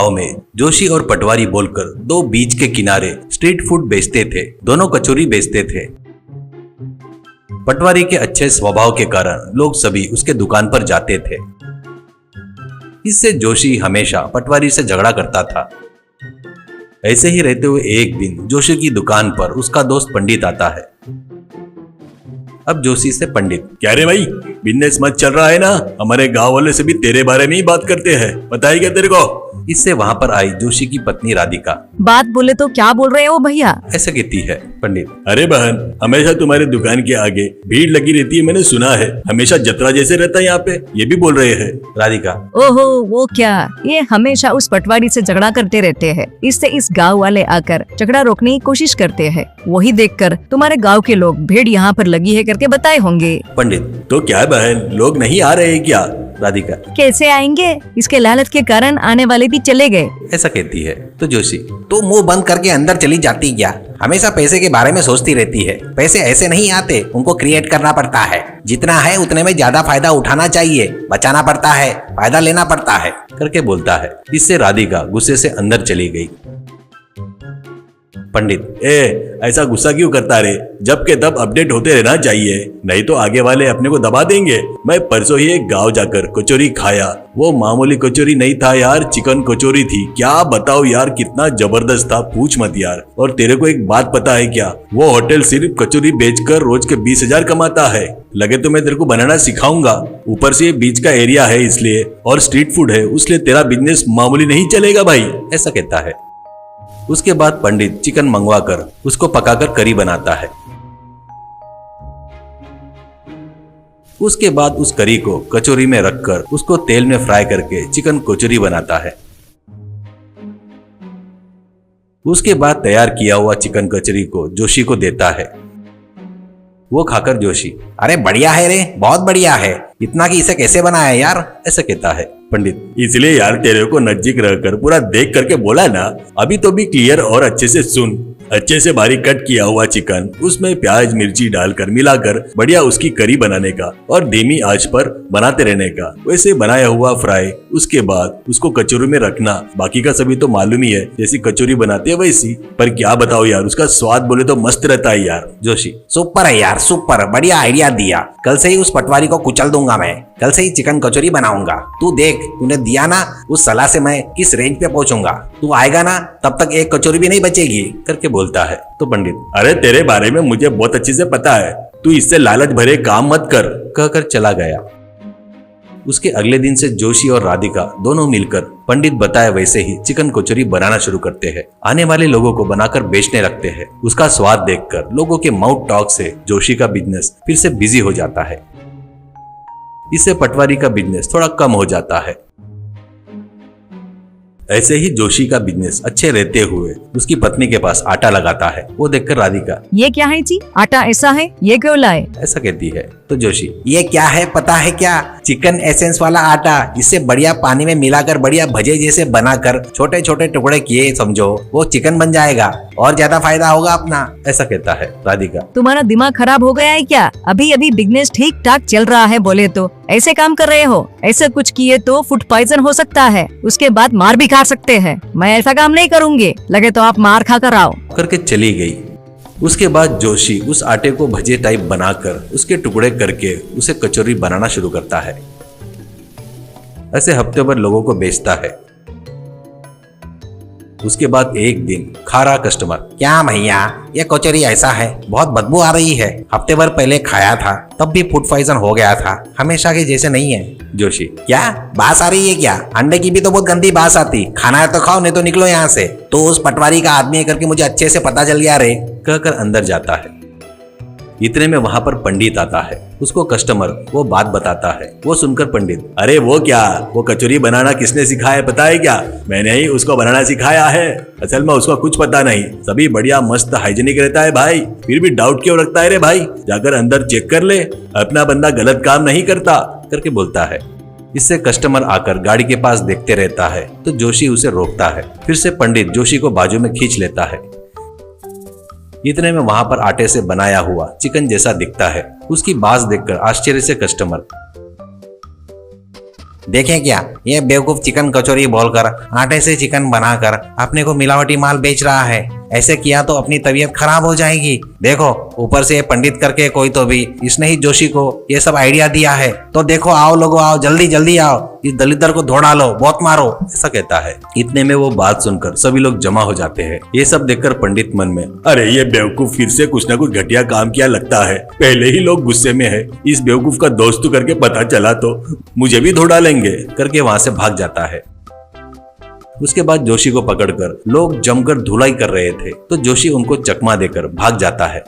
गांव में जोशी और पटवारी बोलकर दो बीच के किनारे स्ट्रीट फूड बेचते थे। दोनों कचौरी बेचते थे। पटवारी के अच्छे स्वभाव के कारण लोग सभी उसके दुकान पर जाते थे। इससे जोशी हमेशा पटवारी से झगड़ा करता था। ऐसे ही रहते हुए एक दिन जोशी की दुकान पर उसका दोस्त पंडित आता है। अब जोशी से पंडित, क्या रे भाई, बिजनेस मत चल रहा है ना? हमारे गांव वाले से भी तेरे बारे में ही बात करते हैं, पता है क्या तेरे को? इससे वहां पर आई जोशी की पत्नी राधिका। बात बोले तो क्या बोल रहे हो भैया? ऐसे कहती है पंडित, अरे बहन, हमेशा तुम्हारे दुकान के आगे भीड़ लगी रहती है, मैंने सुना है। हमेशा जतरा जैसे रहता है यहाँ पे, ये भी बोल रहे हैं। राधिका, ओहो वो क्या, ये हमेशा उस पटवारी से झगड़ा करते रहते हैं। इससे इस गांव वाले आकर झगड़ा रोकने की कोशिश करते हैं। वही देखकर तुम्हारे गांव के लोग भीड़ यहाँ पर लगी है करके बताए होंगे। पंडित, तो क्या बहन, लोग नहीं आ रहे क्या? राधिका, कैसे आएंगे? इसके लालच के कारण आने वाले भी चले गए। ऐसा कहती है। तो जोशी, तू मुंह बंद करके अंदर चली जाती क्या? हमेशा पैसे के बारे में सोचती रहती है। पैसे ऐसे नहीं आते, उनको क्रिएट करना पड़ता है। जितना है उतने में ज्यादा फायदा उठाना चाहिए, बचाना पड़ता है, फायदा लेना पड़ता है करके बोलता है। इससे राधिका गुस्से से अंदर चली गई। पंडित, ऐसा गुस्सा क्यों करता रे? जब के तब अपडेट होते रहना चाहिए, नहीं तो आगे वाले अपने को दबा देंगे। मैं परसों ही एक गांव जाकर कचौरी खाया। वो मामूली कचौरी नहीं था यार, चिकन कचौरी थी। क्या बताओ यार, कितना जबरदस्त था, पूछ मत यार। और तेरे को एक बात पता है क्या? वो होटल सिर्फ कचौरी बेचकर रोज के 20,000 कमाता है। लगे तो मैं तेरे को बनाना सिखाऊंगा। ऊपर से ये बीच का एरिया है इसलिए, और स्ट्रीट फूड है, उसलिए तेरा बिजनेस मामूली नहीं चलेगा भाई। ऐसा कहता है। उसके बाद पंडित चिकन मंगवाकर उसको पकाकर करी बनाता है। उसके बाद उस करी को कचौरी में रखकर उसको तेल में फ्राई करके चिकन कचौरी बनाता है। उसके बाद तैयार किया हुआ चिकन कचौरी को जोशी को देता है। वो खाकर जोशी, अरे बढ़िया है रे, बहुत बढ़िया है। इतना कि इसे कैसे बनाया यार? ऐसा कहता है। पंडित, इसलिए यार तेरे को नजदीक रहकर पूरा देख करके बोला ना। अभी तो भी क्लियर और अच्छे से सुन। अच्छे से बारीक कट किया हुआ चिकन, उसमें प्याज मिर्ची डालकर मिलाकर बढ़िया उसकी करी बनाने का और धीमी आंच पर बनाते रहने का। वैसे बनाया हुआ फ्राई, उसके बाद उसको कचौरी में रखना। बाकी का सभी तो मालूम ही है, जैसी कचौरी बनाते हैं वैसी। पर क्या बताओ यार, उसका स्वाद बोले तो मस्त रहता है यार। जोशी, सुपर है यार, सुपर, बढ़िया आइडिया दिया। कल से ही उस पटवारी को कुचल दूंगा मैं। कल से ही चिकन कचौरी बनाऊंगा। तू देख, तूने दिया ना, उस सलाह से मैं किस रेंज पे पहुंचूंगा। तू आएगा ना, तब तक एक कचौरी भी नहीं बचेगी करके बोलता है। तो पंडित, अरे तेरे बारे में मुझे बहुत अच्छे से पता है, तू इससे लालच भरे काम मत कर, कहकर चला गया। उसके अगले दिन से जोशी और राधिका दोनों मिलकर पंडित बताए वैसे ही चिकन कचौरी बनाना शुरू करते हैं। आने वाले लोगों को बनाकर बेचने लगते हैं। उसका स्वाद देखकर लोगों के माउथ टॉक से जोशी का बिजनेस फिर से बिजी हो जाता है। इससे पटवारी का बिजनेस थोड़ा कम हो जाता है। ऐसे ही जोशी का बिजनेस अच्छे रहते हुए उसकी पत्नी के पास आटा लगाता है। वो देखकर राधिका, ये क्या है जी? आटा ऐसा है, ये क्यों लाए? ऐसा कहती है। तो जोशी, ये क्या है पता है क्या? चिकन एसेंस वाला आटा। इससे बढ़िया पानी में मिलाकर बढ़िया भजे जैसे बनाकर छोटे छोटे टुकड़े किए समझो, वो चिकन बन जाएगा और ज्यादा फायदा होगा अपना। ऐसा कहता है। राधिका, तुम्हारा दिमाग खराब हो गया है क्या? अभी अभी बिजनेस ठीक ठाक चल रहा है, बोले तो ऐसे काम कर रहे हो। ऐसे कुछ किए तो फूड पॉइजन हो सकता है, उसके बाद मार भी खा सकते हैं। मैं ऐसा काम नहीं करूंगी, लगे तो आप मार खा कर आओ करके चली गई। उसके बाद जोशी उस आटे को भजे टाइप बनाकर उसके टुकड़े करके उसे कचौरी बनाना शुरू करता है। ऐसे हफ्ते भर लोगों को बेचता है। उसके बाद एक दिन खारा कस्टमर, क्या भैया, ये कचौरी ऐसा है, बहुत बदबू आ रही है। हफ्ते भर पहले खाया था, तब भी फूड पॉइजन हो गया था। हमेशा के जैसे नहीं है। जोशी, क्या बास आ रही है क्या? अंडे की भी तो बहुत गंदी बास आती। खाना है तो खाओ, नहीं तो निकलो यहाँ से। तो उस पटवारी का आदमी है करके मुझे अच्छे से पता चल गया रे। कहकर अंदर जाता है। इतने में वहां पर पंडित आता है। उसको कस्टमर वो बात बताता है। वो सुनकर पंडित, अरे वो क्या, वो कचौरी बनाना किसने सिखाया पता है क्या? मैंने ही उसको बनाना सिखाया है। असल में उसको कुछ पता नहीं, सभी बढ़िया मस्त हाइजीनिक रहता है भाई। फिर भी डाउट क्यों रखता है रे भाई? जाकर अंदर चेक कर ले, अपना बंदा गलत काम नहीं करता करके बोलता है। इससे कस्टमर आकर गाड़ी के पास देखते रहता है तो जोशी उसे रोकता है। फिर से पंडित जोशी को बाजू में खींच लेता है। इतने में वहां पर आटे से बनाया हुआ चिकन जैसा दिखता है। उसकी बाज देखकर आश्चर्य से कस्टमर, देखें क्या, ये बेवकूफ चिकन कचौरी बोलकर आटे से चिकन बनाकर अपने को मिलावटी माल बेच रहा है। ऐसे किया तो अपनी तबीयत खराब हो जाएगी। देखो, ऊपर से ये पंडित करके कोई तो भी, इसने ही जोशी को ये सब आइडिया दिया है। तो देखो, आओ लोगों, आओ जल्दी जल्दी आओ, इस दलिद्र को धो डालो, बहुत मारो, ऐसा कहता है। इतने में वो बात सुनकर सभी लोग जमा हो जाते हैं। ये सब देखकर पंडित मन में, अरे ये बेवकूफ फिर से कुछ ना कुछ घटिया काम किया लगता है। पहले ही लोग गुस्से में है, इस बेवकूफ का दोस्त करके पता चला तो मुझे भी धो डालेंगे करके वहां से भाग जाता है। उसके बाद जोशी को पकड़कर लोग जमकर धुलाई कर रहे थे, तो जोशी उनको चकमा देकर भाग जाता है।